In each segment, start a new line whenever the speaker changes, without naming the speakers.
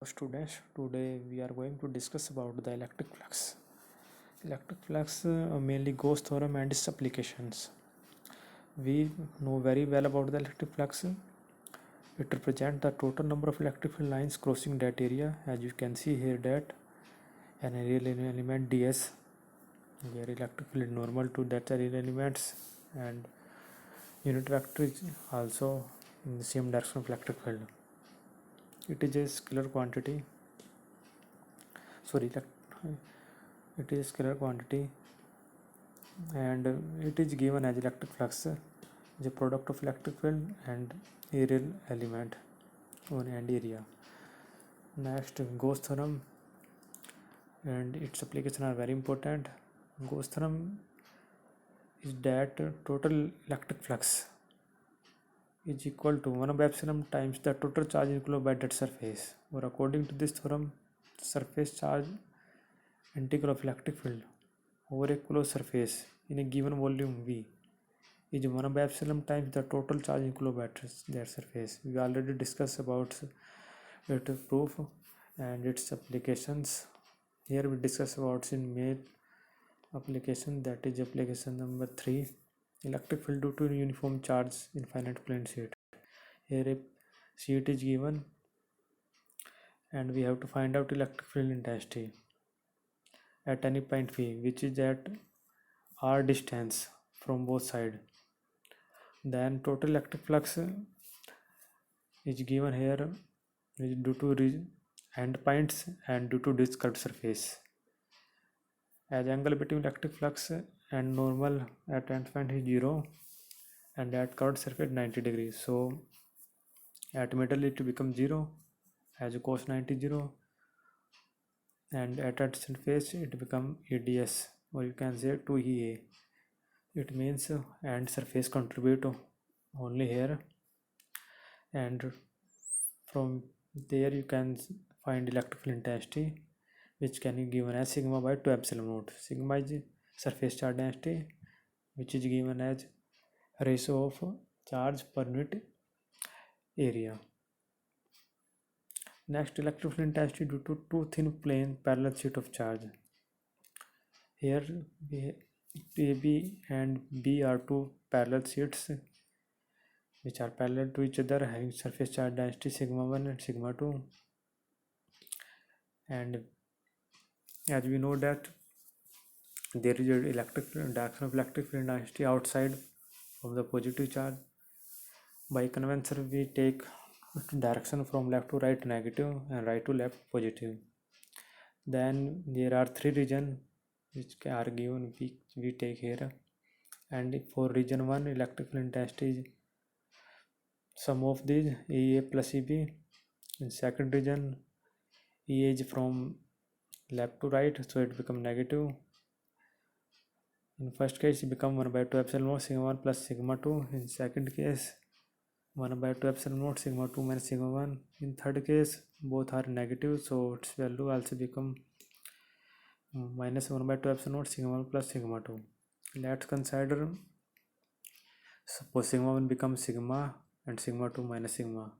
Students, today we are going to discuss about the electric flux. Electric flux mainly Gauss theorem and its applications. We know very well about the electric flux. It represents the total number of electric field lines crossing that area. As you can see here that an real element ds, where electric field is normal to that real elements, and unit vector is also in the same direction of electric field. It is a scalar quantity. Sorry, it is scalar quantity, and it is given as electric flux, the product of electric field and aerial element on and area. Next, Gauss theorem and its application are very important. Gauss theorem is that total electric flux is equal to 1 by epsilon times the total charge enclosed by that surface, or according to this theorem, surface charge integral of electric field over a closed surface in a given volume V is 1 by epsilon times the total charge enclosed by that surface. We already discussed about its proof and its applications. Here we discuss about in main application, that is application number 3, electric field due to uniform charge in finite plane sheet. Here a sheet is given and we have to find out electric field intensity at any point V, which is at r distance from both sides. Then total electric flux is given here is due to endpoints and due to this curved surface. As angle between electric flux and normal at endpoint is 0 and at curved surface 90 degrees. So at middle it becomes 0 as cos 90 0, and at surface it becomes ADS, or you can say 2EA. It means and surface contribute only here, and from there you can find electrical intensity, which can be given as sigma by 2 epsilon naught. Sigma is surface charge density, which is given as ratio of charge per unit area. Next, electrical intensity due to two thin plane parallel sheet of charge. Here AB and B are two parallel sheets which are parallel to each other, having surface charge density sigma 1 and sigma 2. And as we know that there is a direction of electric field intensity outside from the positive charge. By convention we take direction from left to right negative and right to left positive. Then there are three regions which are given, we take here, and for region 1 electrical intensity is sum of these EA plus EB. In second region EA is from left to right, so it becomes negative. In first case it becomes 1 by 2 epsilon naught sigma 1 plus sigma 2. In second case 1 by 2 epsilon naught sigma 2 minus sigma 1. In third case both are negative, so its value also become minus 1 by 2 epsilon naught sigma 1 plus sigma 2. Let's consider, suppose sigma 1 becomes sigma and sigma 2 minus sigma.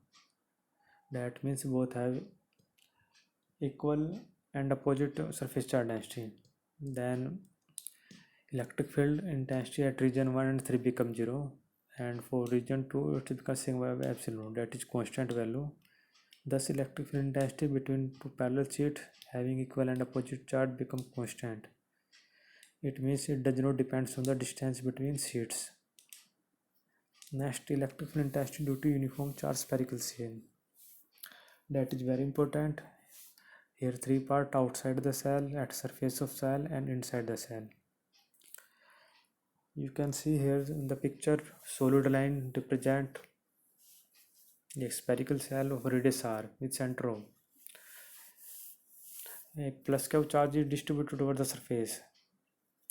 That means both have equal and opposite surface charge density. Then electric field intensity at region 1 and 3 become 0, and for region 2 it becomes sigma by epsilon, that is constant value. Thus electric field intensity between two parallel sheets having equal and opposite charge become constant. It means it does not depend on the distance between sheets. Next, electric field intensity due to uniform charge spherical shell. That is very important. Here three parts: outside the cell, at surface of cell, and inside the cell. You can see here in the picture solid line represent a spherical shell of radius r with center O. A plus Q charge is distributed over the surface.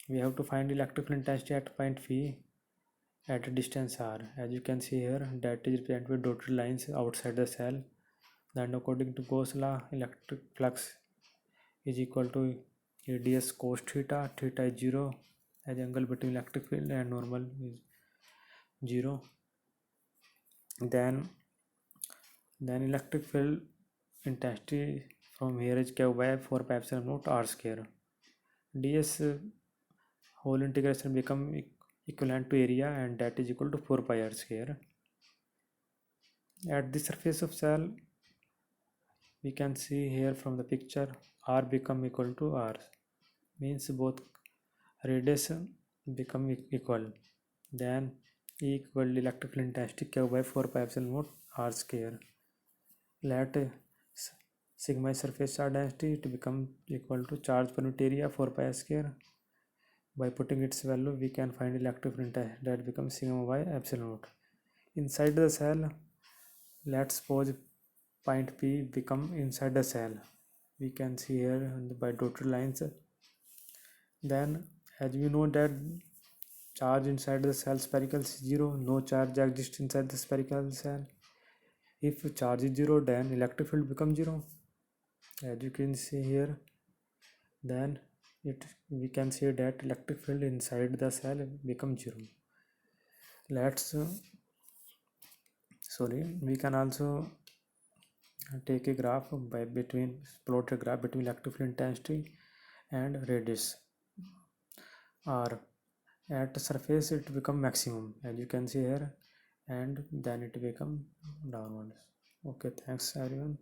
We have to find electrical intensity at point V at a distance r. As you can see here, that is represented with dotted lines outside the cell. Then according to Gauss law, electric flux is equal to ADS cos theta. Theta is 0, as angle between electric field and normal is 0. Then electric field intensity from here is q by 4 pi epsilon naught r square. ds whole integration become equivalent to area, and that is equal to 4 pi r square. At the surface of cell, we can see here from the picture, r become equal to r, means both radius become equal. Then E equal electric field intensity q by 4 pi epsilon naught r square. Let sigma is surface charge density, it become equal to charge per unit area 4 pi square. By putting its value, we can find electric field intensity, that becomes sigma by epsilon naught. Inside the cell, let's suppose point P become inside the cell. We can see here by dotted lines. Then, as we know that charge inside the cell spherical is 0, no charge exists inside the spherical cell. If charge is 0, then electric field becomes 0, as you can see here. Then we can say that electric field inside the cell becomes 0. We can also take a graph plot a graph between electric field intensity and radius r. At surface it become maximum, as you can see here, and then it become downwards. Okay, thanks everyone.